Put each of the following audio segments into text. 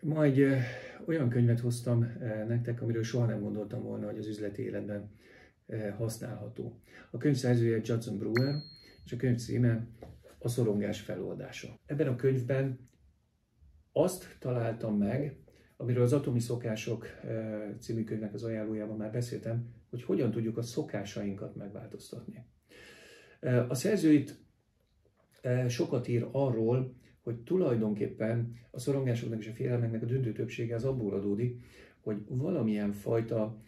Ma egy olyan könyvet hoztam nektek, amiről soha nem gondoltam volna, hogy az üzleti életben használható. A könyv szerzője Judson Brewer, és a könyv címe A szorongás feloldása. Ebben a könyvben azt találtam meg, amiről az Atomi Szokások című könyvnek az ajánlójában már beszéltem, hogy hogyan tudjuk a szokásainkat megváltoztatni. A szerző itt sokat ír arról, hogy tulajdonképpen a szorongásoknak és a félelmeknek a döntő többsége az abból adódik, hogy valamilyen fajta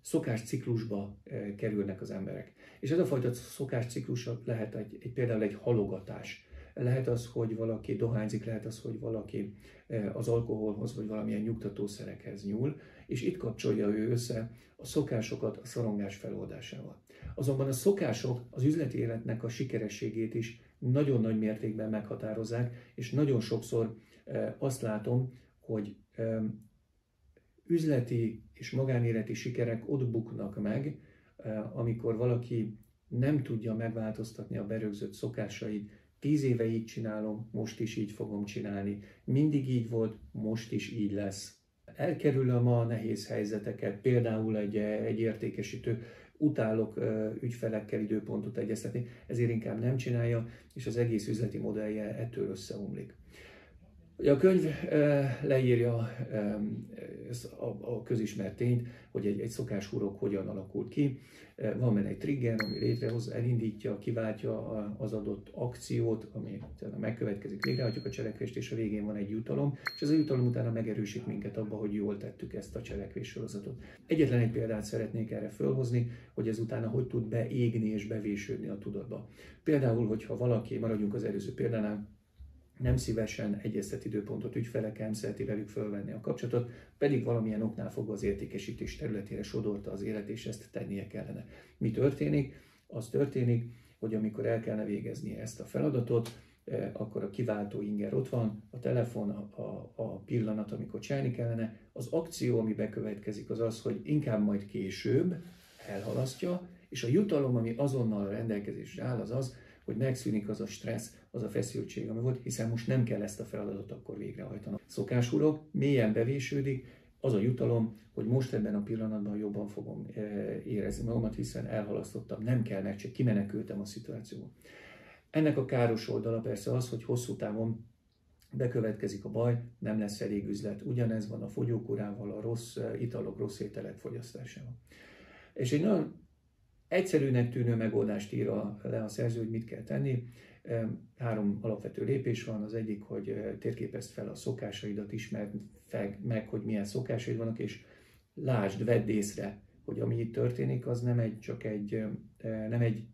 szokásciklusba kerülnek az emberek. És ez a fajta szokásciklus lehet például egy halogatás. Lehet az, hogy valaki dohányzik, lehet az, hogy valaki az alkoholhoz vagy valamilyen nyugtatószerekhez nyúl, és itt kapcsolja ő össze a szokásokat a szorongás feloldásával. Azonban a szokások az üzleti életnek a sikerességét is nagyon nagy mértékben meghatározzák, és nagyon sokszor azt látom, hogy üzleti és magánéleti sikerek ott buknak meg, amikor valaki nem tudja megváltoztatni a berögzött szokásait. 10 éve így csinálom, most is így fogom csinálni. Mindig így volt, most is így lesz. Elkerülöm a nehéz helyzeteket, például egy értékesítő, utálok ügyfelekkel időpontot egyeztetni, ezért inkább nem csinálja, és az egész üzleti modellje ettől összeomlik. A könyv leírja a közismert tényt, hogy egy szokáshurok hogyan alakult ki. Van benne egy trigger, ami létrehoz, elindítja, kiváltja az adott akciót, ami megkövetkezik, végrehajtjuk a cselekvést, és a végén van egy jutalom, és ez a jutalom utána megerősít minket abba, hogy jól tettük ezt a cselekvéssorozatot. Egyetlen egy példát szeretnék erre fölhozni, hogy ez utána hogy tud beégni és bevésődni a tudatba. Például, hogyha valaki, maradjunk az előző példánál, nem szívesen egyeztet időpontot ügyfelekkel, nem szereti velük fölvenni a kapcsolatot, pedig valamilyen oknál fogva az értékesítés területére sodorta az élet, és ezt tennie kellene. Mi történik? Az történik, hogy amikor el kellene végezni ezt a feladatot, akkor a kiváltó inger ott van, a telefon, a pillanat, amikor csinálni kellene. Az akció, ami bekövetkezik, az az, hogy inkább majd később elhalasztja, és a jutalom, ami azonnal a rendelkezésre áll, az az, hogy megszűnik az a stressz, az a feszültség, ami volt, hiszen most nem kell ezt a feladatot akkor végrehajtanom. Szokáshurok, mélyen bevésődik, az a jutalom, hogy most ebben a pillanatban jobban fogom érezni magamat, hiszen elhalasztottam, nem kell megcsinálni, kimenekültem a szituációból. Ennek a káros oldala persze az, hogy hosszú távon bekövetkezik a baj, nem lesz elég üzlet. Ugyanez van a fogyókúrával, a rossz italok, rossz ételek fogyasztásával. És egy nagyon egyszerűnek tűnő megoldást ír le a szerző, hogy mit kell tenni. 3 alapvető lépés van. Az egyik, hogy térképezd fel a szokásaidat, ismerd meg, hogy milyen szokásaid vannak, és lásd, vedd észre, hogy ami itt történik, az nem egy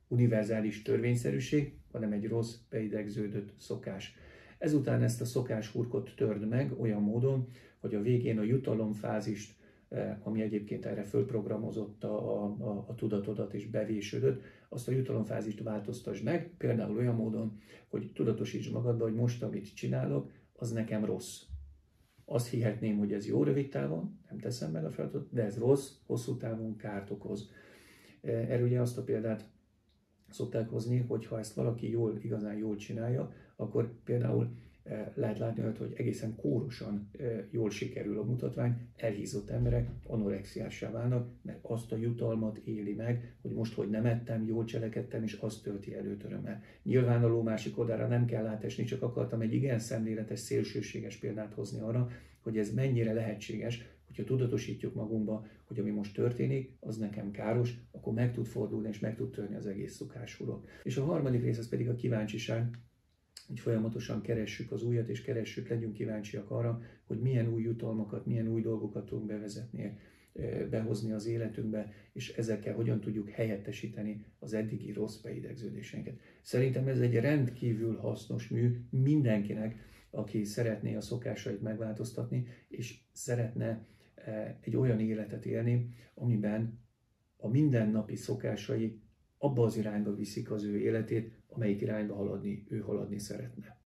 univerzális törvényszerűség, hanem egy rossz, beidegződött szokás. Ezután ezt a szokáshurkot törd meg olyan módon, hogy a végén a jutalomfázist, ami egyébként erre fölprogramozott a tudatodat és bevésődött, azt a jutalomfázist változtasd meg, például olyan módon, hogy tudatosítsd magadba, hogy most, amit csinálok, az nekem rossz. Azt hihetném, hogy ez jó rövid távon, nem teszem meg a feladatot, de ez rossz, hosszú távon kárt okoz. Erről ugye azt a példát szokták hozni, hogy ha ezt valaki igazán jól csinálja, akkor például lehet látni olyat, hogy egészen kórosan jól sikerül a mutatvány, elhízott emberek anorexiássá válnak, mert azt a jutalmat éli meg, hogy most, hogy nem ettem, jól cselekedtem, és azt tölti előtt örömmel. Nyilvánvaló másik oldalára nem kell átesni, csak akartam egy igen szemléletes, szélsőséges példát hozni arra, hogy ez mennyire lehetséges, hogyha tudatosítjuk magunkba, hogy ami most történik, az nekem káros, akkor meg tud fordulni, és meg tud törni az egész szokáshurok. És a harmadik rész az pedig a kíváncsiság, hogy folyamatosan keressük az újat, és legyünk kíváncsiak arra, hogy milyen új jutalmakat, milyen új dolgokat tudunk bevezetni, behozni az életünkbe, és ezekkel hogyan tudjuk helyettesíteni az eddigi rossz beidegződéseinket. Szerintem ez egy rendkívül hasznos mű mindenkinek, aki szeretné a szokásait megváltoztatni, és szeretne egy olyan életet élni, amiben a mindennapi szokásai abba az irányba viszik az ő életét, amelyik irányba ő haladni szeretne.